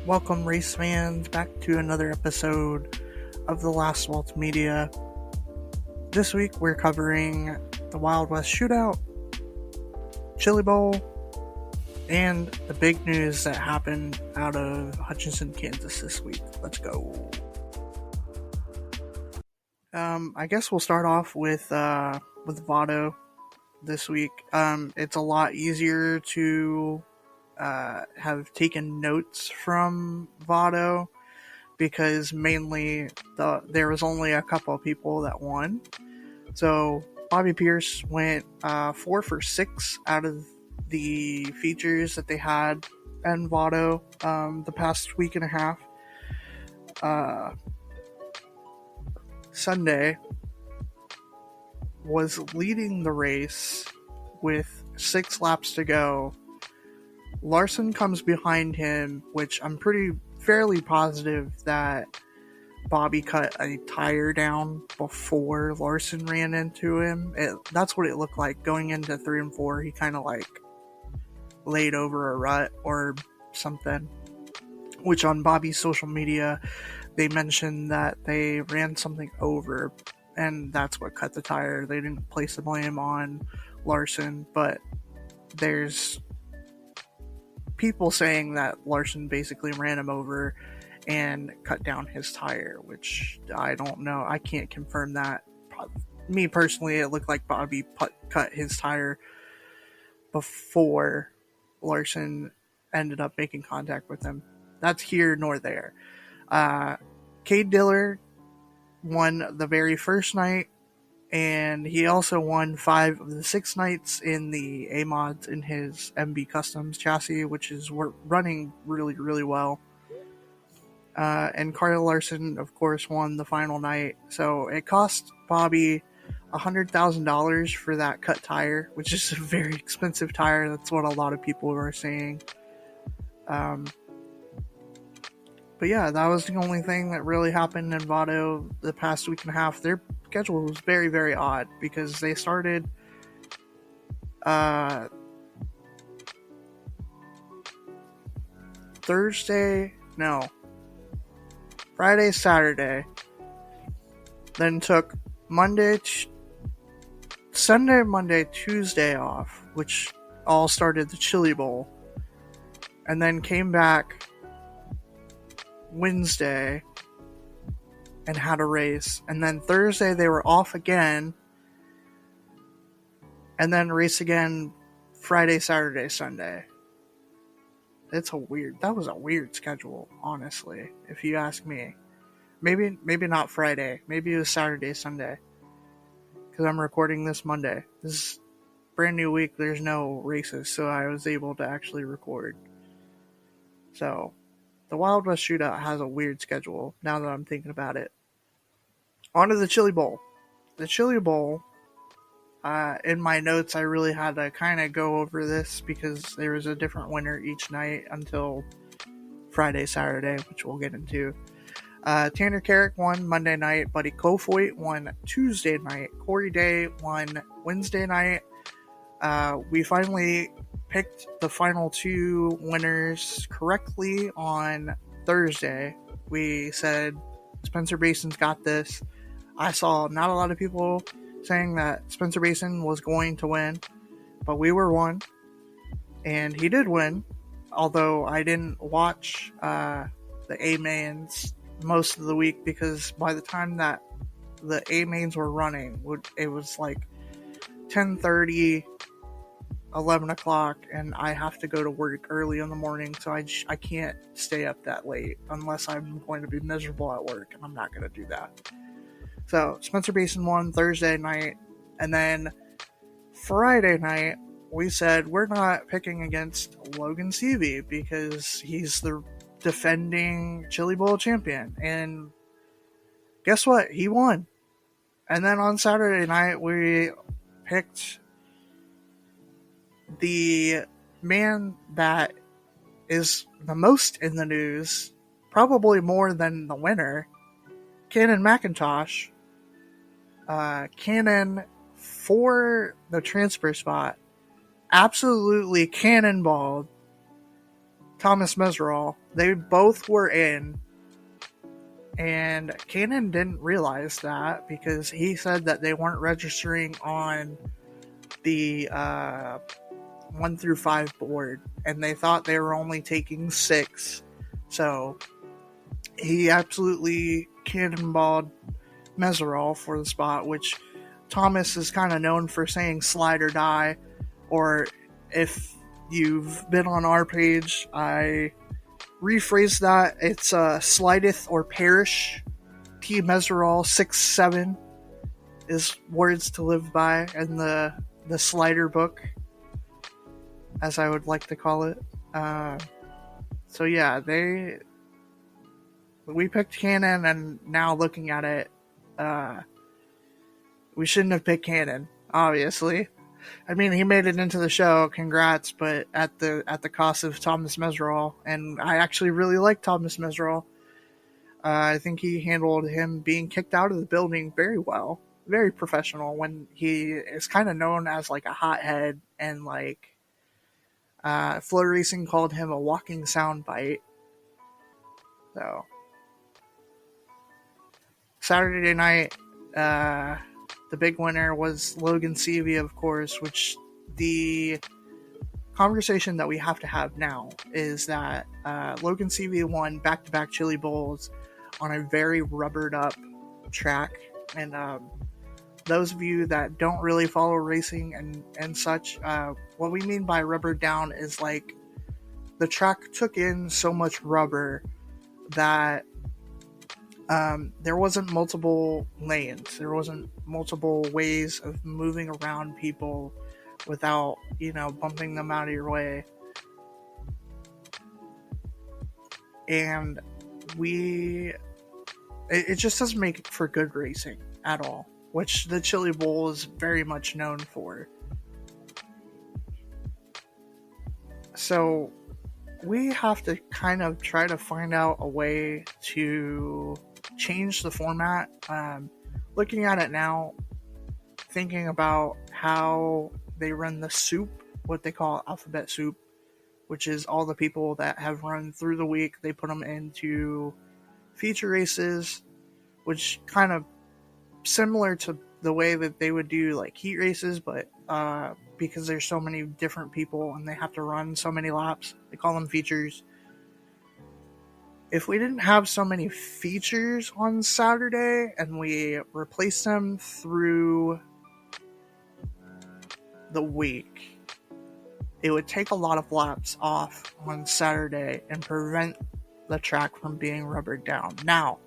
Welcome, race fans, back to another episode of the Last Waltz Media. This week we're covering the Wild West Shootout, Chili Bowl, and the big news that happened out of Hutchinson, Kansas this week. Let's go. I guess we'll start off with Vado this week. It's a lot easier to have taken notes from Vado because mainly there was only a couple of people that won. So Bobby Pierce went 4 for 6 out of the features that they had in Vado the past week and a half. Sunday was leading the race with 6 laps to go. Larson comes behind him, which I'm fairly positive that Bobby cut a tire down before Larson ran into him. That's what it looked like going into 3 and 4. He kind of laid over a rut or something, which on Bobby's social media they mentioned that they ran something over and that's what cut the tire. They didn't place the blame on Larson, but there's people saying that Larson basically ran him over and cut down his tire, which I don't know. I can't confirm that. Me personally, it looked like Bobby cut his tire before Larson ended up making contact with him. That's here nor there. Cade Dillard won the very first night, and he also won 5 of the 6 nights in the A-mods in his MB Customs chassis, which is running really, really well. And Kyle Larson, of course, won the final night. So it cost Bobby $100,000 for that cut tire, which is a very expensive tire. That's what a lot of people are saying. But yeah, that was the only thing that really happened in Vado the past week and a half. Their schedule was very, very odd because they started Friday, Saturday, then took Sunday, Monday, Tuesday off, which all started the Chili Bowl, and then came back Wednesday and had a race, and then Thursday they were off again, and then race again Friday, Saturday, Sunday. That was a weird schedule, honestly, if you ask me. Maybe not Friday, maybe it was Saturday, Sunday, because I'm recording this Monday. This is a brand new week, there's no races, so I was able to actually record. So the Wild West Shootout has a weird schedule, now that I'm thinking about it. On to the Chili Bowl. The Chili Bowl, in my notes, I really had to kind of go over this because there was a different winner each night until Friday, Saturday, which we'll get into. Tanner Carrick won Monday night. Buddy Kofoid won Tuesday night. Corey Day won Wednesday night. We finally picked the final 2 winners correctly on Thursday. We said Spencer Basin's got this. I saw not a lot of people saying that Spencer Basin was going to win, but we were one, and he did win, although I didn't watch the A-mains most of the week because by the time that the A-mains were running, it was like 10:30, 11 o'clock, and I have to go to work early in the morning, so I can't stay up that late unless I'm going to be miserable at work, and I'm not going to do that. So Spencer Basin won Thursday night, and then Friday night we said we're not picking against Logan Seavey because he's the defending Chili Bowl champion, and guess what? He won. And then on Saturday night we picked the man that is the most in the news, probably more than the winner, Cannon McIntosh. Cannon, for the transfer spot, absolutely cannonballed Thomas Meseruall They both were in, and Cannon didn't realize that because he said that they weren't registering on the 1 through 5 board, and they thought they were only taking 6. So he absolutely cannonballed Meseruall for the spot, which Thomas is kind of known for saying slide or die, or if you've been on our page, I rephrase that. It's slideth or perish. T Meseruall 6-7 is words to live by in the slider book, as I would like to call it. So yeah, we picked Cannon, and now looking at it, we shouldn't have picked Cannon, obviously. I mean, he made it into the show, congrats, but at the cost of Thomas Meseruall, and I actually really like Thomas Meseruall. I think he handled him being kicked out of the building very well, very professional, when he is kind of known as like a hothead, and like Flow Racing called him a walking soundbite. So Saturday night, the big winner was Logan Seavey, of course, which the conversation that we have to have now is that Logan Seavey won back-to-back Chili Bowls on a very rubbered up track. And those of you that don't really follow racing and such, what we mean by rubbered down is like the track took in so much rubber that there wasn't multiple lanes. There wasn't multiple ways of moving around people without, bumping them out of your way. And it just doesn't make for good racing at all, which the Chili Bowl is very much known for. So we have to kind of try to find out a way to change the format. Looking at it now, thinking about how they run the soup, what they call alphabet soup, which is all the people that have run through the week, they put them into feature races, which kind of similar to the way that they would do like heat races, but because there's so many different people and they have to run so many laps, they call them features. If we didn't have so many features on Saturday and we replaced them through the week, it would take a lot of laps off on Saturday and prevent the track from being rubbered down. Now,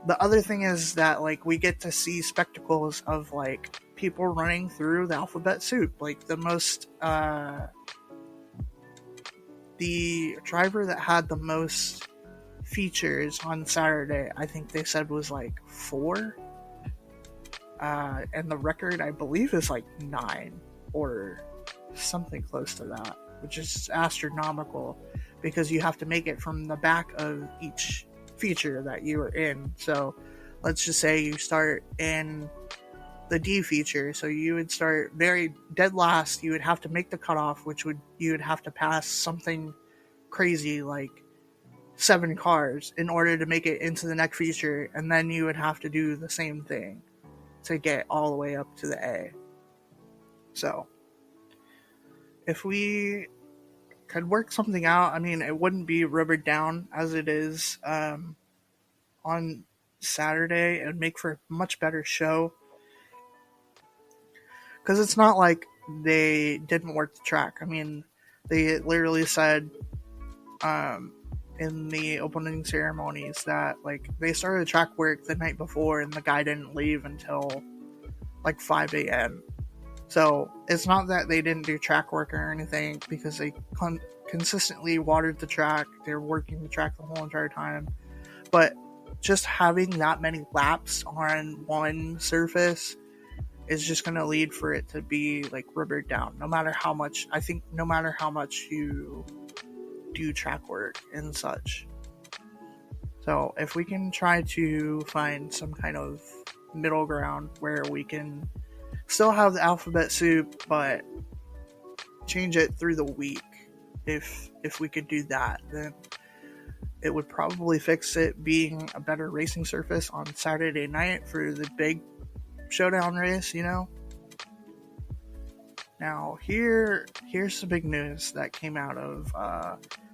the other thing is that like we get to see spectacles of like people running through the alphabet soup. Like the driver that had the most features on Saturday, I think they said was like 4. And the record, I believe, is like 9 or something close to that, which is astronomical because you have to make it from the back of each feature that you are in. So let's just say you start in the D feature, so you would start very dead last. You would have to make the cutoff, you would have to pass something crazy like 7 cars in order to make it into the next feature, and then you would have to do the same thing to get all the way up to the A. So if we could work something out, I mean, it wouldn't be rubbered down as it is on Saturday. It would make for a much better show, because it's not like they didn't work the track. I mean, they literally said in the opening ceremonies that like they started track work the night before and the guy didn't leave until like 5 a.m. So it's not that they didn't do track work or anything, because they consistently watered the track. They were working the track the whole entire time. But just having that many laps on one surface is just going to lead for it to be like rubbered down. No matter how much you do track work and such. So if we can try to find some kind of middle ground where we can still have the alphabet soup, but change it through the week if we could do that, then it would probably fix it being a better racing surface on Saturday night for the big showdown race, Now, here's the big news that came out of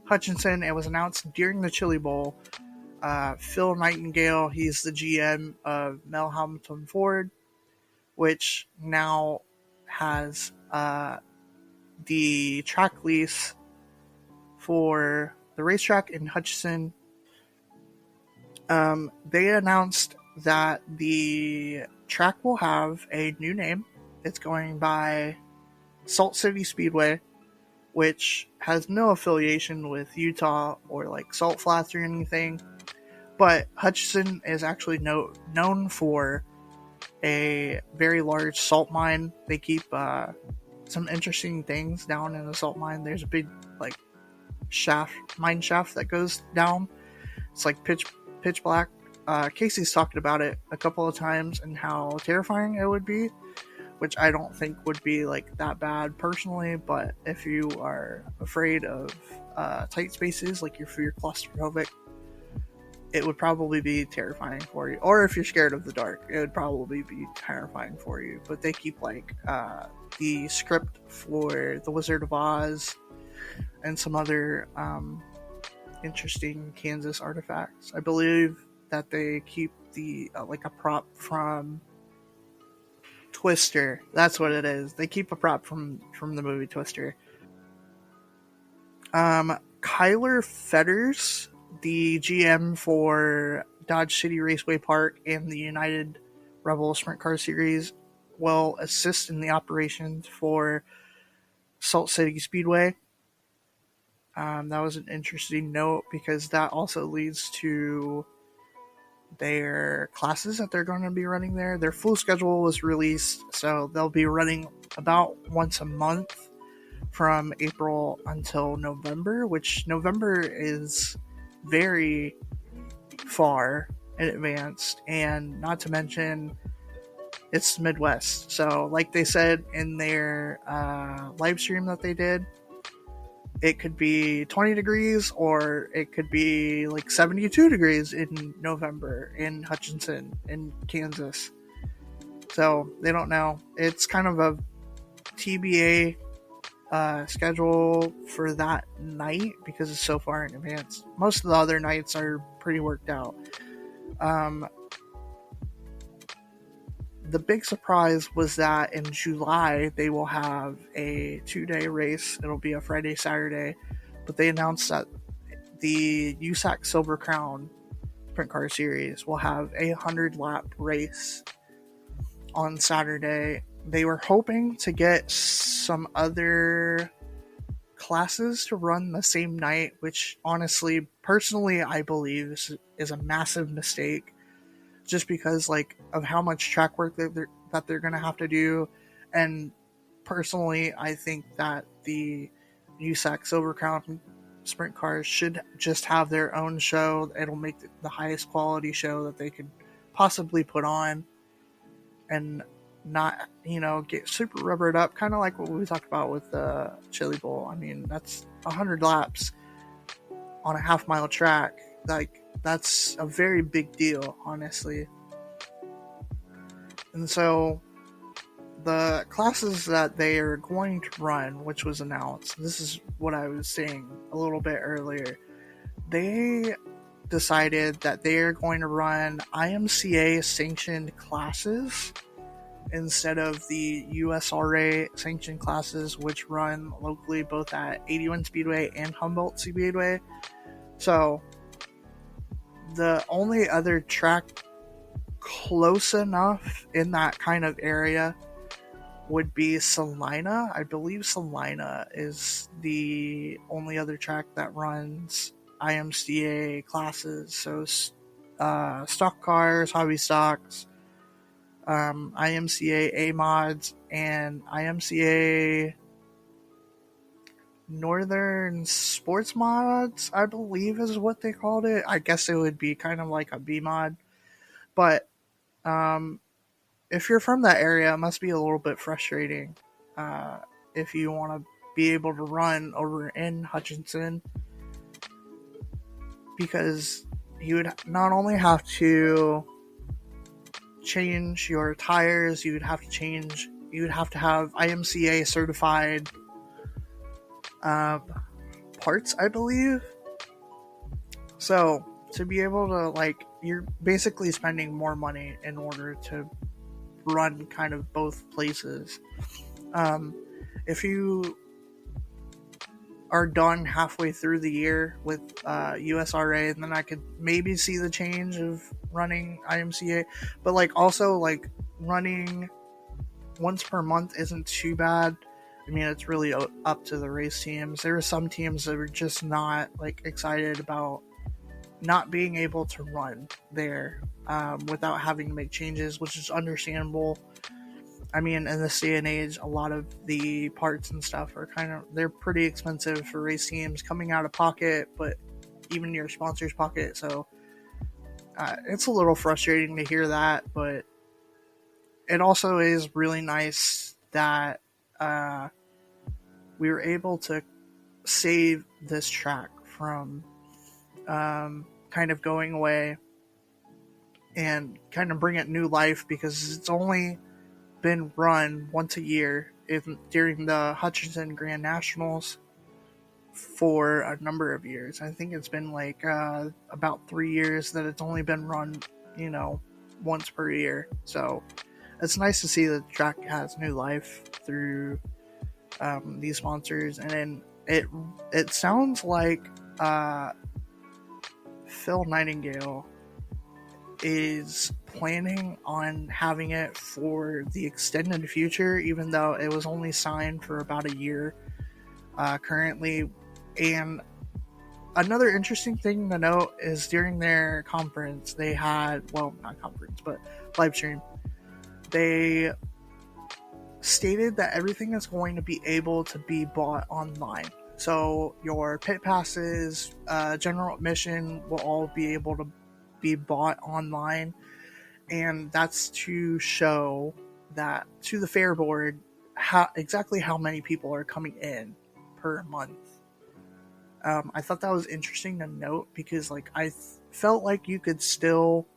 Hutchinson. It was announced during the Chili Bowl. Phil Nightingale, he's the GM of Mel Hamilton Ford, which now has the track lease for the racetrack in Hutchinson. They announced that the track will have a new name. It's going by Salt City Speedway, which has no affiliation with Utah or like Salt Flats or anything. But Hutchinson is actually known for a very large salt mine. They keep some interesting things down in the salt mine. There's a big like mine shaft that goes down. It's like pitch black. Casey's talked about it a couple of times and how terrifying it would be, which I don't think would be like that bad personally, but if you are afraid of tight spaces, like if you're claustrophobic, it would probably be terrifying for you. Or if you're scared of the dark, it would probably be terrifying for you. But they keep like the script for The Wizard of Oz and some other interesting Kansas artifacts. I believe that they keep the like a prop from Twister. That's what it is. They keep a prop from the movie Twister. Kyler Fetters, the GM for Dodge City Raceway Park and the United Rebel Sprint Car Series, will assist in the operations for Salt City Speedway. That was an interesting note because that also leads to their classes that they're going to be running there. Their full schedule was released, so they'll be running about once a month from April until November, which November is very far in advanced, and not to mention it's the Midwest. So like they said in their live stream that they did, it could be 20 degrees or it could be like 72 degrees in November in Hutchinson, in Kansas. So they don't know. It's kind of a TBA schedule for that night because it's so far in advance. Most of the other nights are pretty worked out. The big surprise was that in July they will have a 2-day race. It'll be a Friday, Saturday, but they announced that the USAC Silver Crown Sprint Car Series will have a 100-lap race on Saturday. They were hoping to get some other classes to run the same night, which honestly, personally, I believe is a massive mistake. Just because like of how much track work that they're going to have to do. And personally, I think that the USAC Silver Crown sprint cars should just have their own show. It'll make the highest quality show that they could possibly put on and not, get super rubbered up. Kind of like what we talked about with the Chili Bowl. I mean, that's 100 laps on a half-mile track. Like, that's a very big deal, honestly. And so, the classes that they are going to run, which was announced, this is what I was saying a little bit earlier, they decided that they are going to run IMCA sanctioned classes instead of the USRA sanctioned classes, which run locally both at 81 Speedway and Humboldt Speedway. So, the only other track close enough in that kind of area would be Salina. I believe Salina is the only other track that runs IMCA classes. So stock cars, hobby stocks, IMCA A-mods, and IMCA Northern Sports Mods, I believe is what they called it. I guess it would be kind of like a B mod. But if you're from that area, it must be a little bit frustrating if you want to be able to run over in Hutchinson, because you would not only have to change your tires, you would have to have IMCA certified parts, I believe. So to be able to, like, you're basically spending more money in order to run kind of both places. If you are done halfway through the year with USRA, and then I could maybe see the change of running IMCA, but like also like running once per month isn't too bad. I mean, it's really up to the race teams. There are some teams that are just not like excited about not being able to run there without having to make changes, which is understandable. I mean, in this day and age, a lot of the parts and stuff are they're pretty expensive for race teams, coming out of pocket, but even your sponsor's pocket. So it's a little frustrating to hear that, but it also is really nice that we were able to save this track from kind of going away and kind of bring it new life, because it's only been run once a year during the Hutchinson Grand Nationals for a number of years. I think it's been like about 3 years that it's only been run, once per year. So it's nice to see that the track has new life through these sponsors. And then it sounds like Phil Nightingale is planning on having it for the extended future, even though it was only signed for about a year currently. And another interesting thing to note is during their conference, they had, well, not conference, but live stream, they stated that everything is going to be able to be bought online. So your pit passes, general admission will all be able to be bought online, and that's to show that to the fair board exactly how many people are coming in per month. I thought that was interesting to note, because like I felt like you could still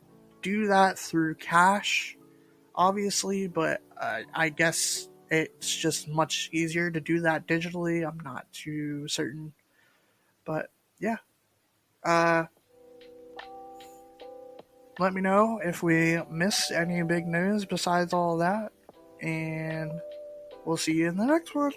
do that through cash, obviously, but I guess it's just much easier to do that digitally. I'm not too certain, but yeah. Let me know if we missed any big news besides all that, and we'll see you in the next one.